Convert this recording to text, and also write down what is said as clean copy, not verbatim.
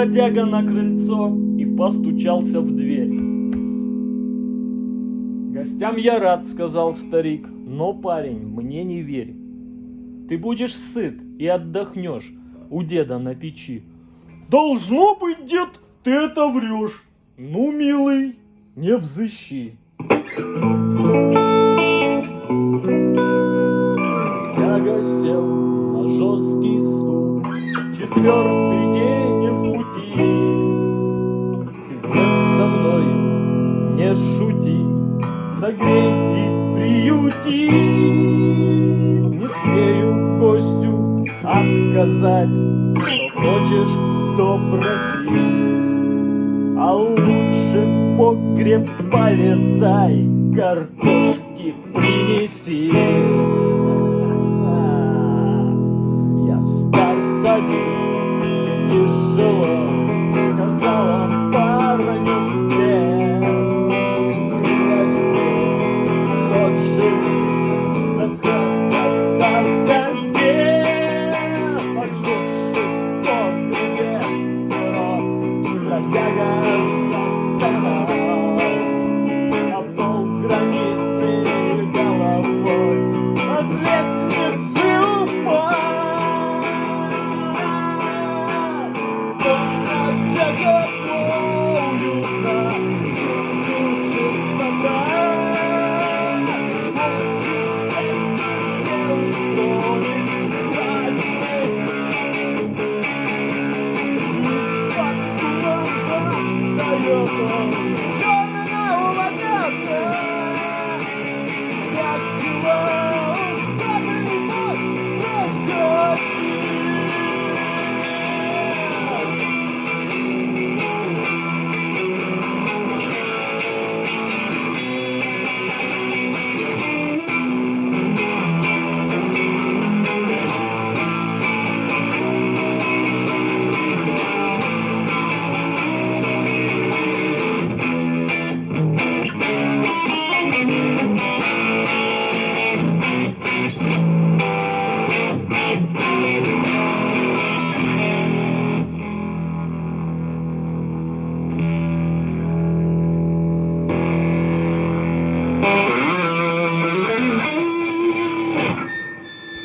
бродяга на крыльцо и постучался в дверь. «Гостям я рад, — сказал старик, — но, парень, мне не верь. Ты будешь сыт и отдохнешь у деда на печи». «Должно быть, дед, ты это врешь. Ну, милый, не взыщи». Бродяга сел на жесткий стул, 4-й день в пути. Ты, дед, со мной не шути, согрей и приюти. Не смею гостю отказать, что хочешь, то проси. А лучше в погреб полезай, картошки принеси. Я стар ходить тяжело, сказал он парню вслед. Если тот живет, расхохотался дед. Очнувшись в погребе сырот, бродяга застонал, а пол гранитной головой. А с лестницы